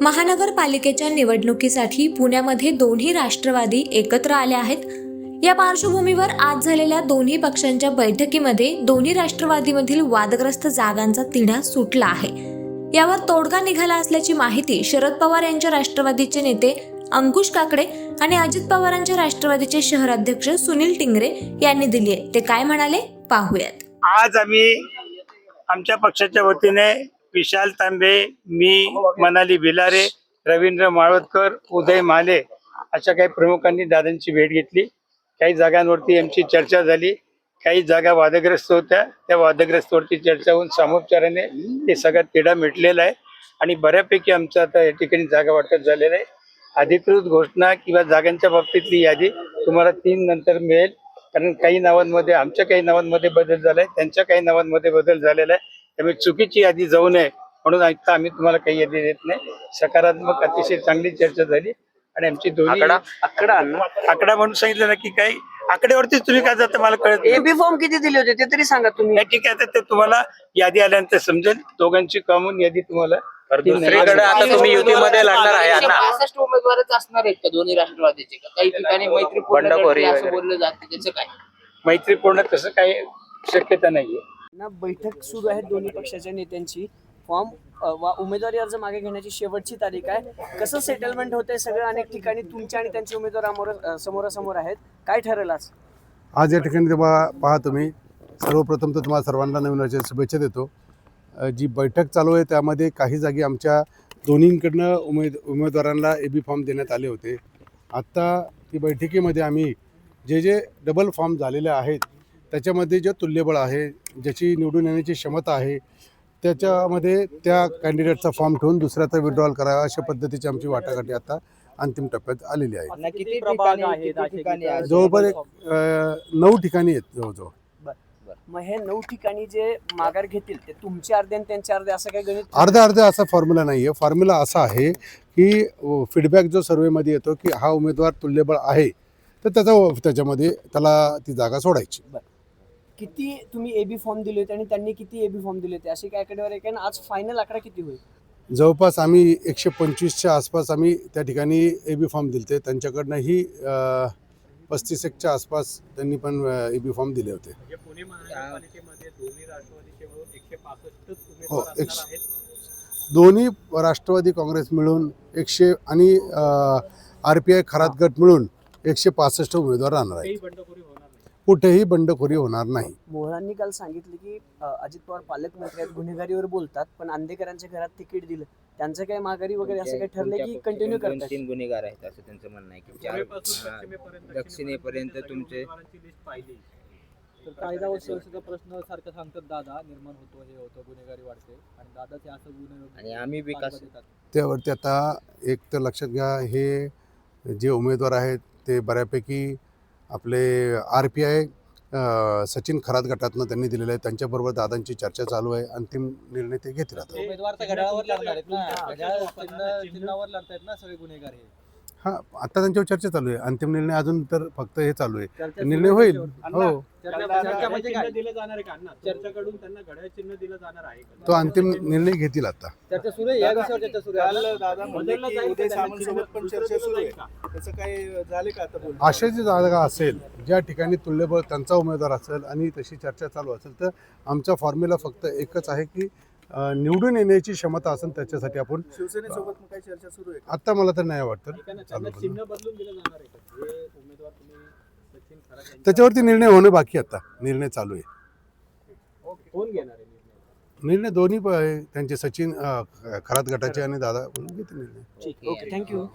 महानगरपालिकेच्या निवडणुकीसाठी पुण्यामध्ये दोन्ही राष्ट्रवादी एकत्र आले आहेत। या पार्श्वभूमीवर आज झालेल्या दोन्ही पक्षांच्या बैठकीमध्ये दोन्ही राष्ट्रवादीमधील वादग्रस्त जागांचा तिढा सुटला आहे। यावर तोडगा निघाला असल्याची माहिती शरद पवार यांच्या राष्ट्रवादीचे नेते अंकुश काकडे आणि अजित पवारांच्या राष्ट्रवादीचे शहराध्यक्ष सुनील टिंगरे यांनी दिली आहे। ते काय म्हणाले पाहूयात। आज आम्ही आमच्या पक्षाच्या वतीने विशाल तांबे, मी, मनाली भिलारे, रवींद्र माळवदकर, उदय माले अशा काही प्रमुखांनी दादांची भेट घेतली। काही जागांवरती आमची चर्चा झाली, काही जागा वादग्रस्त होत्या, त्या वादग्रस्तवरती चर्चा होऊन सामोपचाराने हे सगळा तिढा मिटलेला आहे आणि बऱ्यापैकी आमचं आता या ठिकाणी जागा वाटप झालेलं आहे। अधिकृत घोषणा किंवा जागांच्या बाबतीतली यादी तुम्हाला 3 नंतर मिळेल, कारण काही नावांमध्ये आमच्या काही नावांमध्ये बदल झालाय, त्यांच्या काही नावांमध्ये बदल झालेला आहे। त्यामुळे चुकीची यादी जाऊ नये म्हणून आता आम्ही तुम्हाला काही यादी देत नाही। सकारात्मक अतिशय चांगली चर्चा झाली आणि आमची दोन्ही आकडा म्हणून सांगितलं ना की काही आकड्यावरतीच तुम्ही काय जाता मला कळत नाही। एबी फॉर्म किती दिले होते ते तरी सांगा तुम्ही। नाही ठीक आहे, ते तुम्हाला यादी आल्यानंतर समजेल। दोघांची कॉमन यादी तुम्हाला दुसरीकडे आता तुम्ही युतीमध्ये लढणार आहे ना, 65 उमेदवारच असणार आहेत का दोन्ही राष्ट्रवादीचे? काही ठिकाणी मैत्रीपूर्ण लढती असं बोललं जातं, त्याचं काय? मैत्रीपूर्ण तसं काही शक्यता नाहीये ना। बैठक सुरू आहे दोन्ही पक्षाच्या नेत्यांची। फॉर्म उमेदवारी अर्ज मागे घेण्याची शेवटची तारीख आहे। कसं सेटलमेंट होतंय सगळं? अनेक ठिकाणी तुमच्या आणि त्यांचे उमेदवार समोरासमोर आहेत, काय ठरेल आज या ठिकाणी पहा तुम्ही, सर्वप्रथम तर तुम्हाला सर्वांना नवीन वर्षाच्या शुभेच्छा देतो। जी बैठक चालू आहे त्यामध्ये काही जागी आमच्या दोन्हीकडनं उमेदवारांना एबी फॉर्म देण्यात आले होते। आत्ता ती बैठकीमध्ये आम्ही जे डबल फॉर्म झालेले आहेत त्याच्यामध्ये जे तुल्यबळ आहे, ज्याची निवडून येण्याची क्षमता आहे, त्याच्यामध्ये त्या कॅन्डिडेटचा फॉर्म ठेवून दुसऱ्याचा विड्रॉल करावा अशा पद्धतीची आमची वाटाघाटी आता अंतिम टप्प्यात आलेली आहे। किती प्रभाग आहेत? जवळपास 9 ठिकाणी आहेत जवळजवळ। मग हे 9 ठिकाणी जे माघार घेतील ते तुमचे अर्धे आणि त्यांचे अर्धे असं काही गणित? अर्धा असा फॉर्म्युला नाही आहे। फॉर्म्युला असा आहे की फीडबॅक जो सर्वेमध्ये येतो की हा उमेदवार तुल्यबळ आहे तर त्याच्यामध्ये त्याला ती जागा सोडायची। किती तुम्ही एबी फॉर्म दिले होते आणि त्यांनी किती एबी फॉर्म दिले होते अशी काय आकडेवारी आहे? आणि आज फायनल आकडा किती होईल? जवळपास आम्ही 125च्या आसपास आम्ही त्या ठिकाणी एबी फॉर्म दिले। त्यांच्याकडनंही 35च्या आसपास त्यांनी पण एबी फॉर्म दिले होते। हो, दोन्ही राष्ट्रवादी काँग्रेस मिळून 100 आणि RPI खरात गट मिळून 165 उमेदवार राहणार आहेत। कुठेही बंडखोरी होणार नाही। मोहरांनी काल सांगितले की अजित पवार पालकमंत्री आहेत, गुन्हेगारीवर बोलतात, पण आंदेकरांच्या घरात तिकीट दिलं, त्यांचं काही माघारी वगैरे असं काही ठरलं की कंटिन्यू करतात? 2-3 गुन्हेगार आहेत असं त्यांचं म्हणणं आहे की दक्षिणेपर्यंत तुमचे कायदा व सुव्यवस्थेचा प्रश्न सारखा सांगतात दादा, निर्माण होतो, हे होतं, गुन्हेगारी वाढते आणि दादाचे असं गुन्हे आणि आम्ही विकास त्यावरती आता एक तर लक्षात घ्या, हे जे उमेदवार आहेत ते बऱ्यापैकी आपले RPI सचिन खरात गटातनं त्यांनी दिलेलं आहे। त्यांच्याबरोबर दादांची चर्चा चालू आहे, अंतिम निर्णय ते घेत राहतात। उमेदवार तर घड्याळावर लढणार आहेत ना, चिन्हावर लढतायत ना सगळे गुन्हेगार हे। हां, आता त्यांच्यावर चर्चा चालू आहे। अंतिम निर्णय अजून तर फक्त हे चालू आहे, निर्णय होईल। हो, चर्चाकडून त्यांना घड्याळ चिन्ह दिलं जाणार आहे, तो अंतिम निर्णय घेतील। आता चर्चा सुरू आहे, या विषयावर चर्चा सुरू आहे। अशा जी जागा असेल ज्या ठिकाणी तुल्यबळ त्यांचा उमेदवार असेल आणि तशी चर्चा चालू असेल तर आमचा फॉर्म्युला फक्त एकच आहे की निवडून येण्याची क्षमता असेल त्याच्यासाठी आपण शिवसेनेसोबत काही चर्चा सुरू आहे? आता मला तर नाही वाटतं चिन्ह बदलून दिलं जाणार आहे का? हे उमेदवार तुम्ही सचिन खरात त्याच्यावरती निर्णय होणं बाकी, आता निर्णय चालू आहे। कोण घेणार आहे निर्णय दोन्ही त्यांचे सचिन खरात गटाचे आणि दादा घेतील निर्णय। Okay, thank you.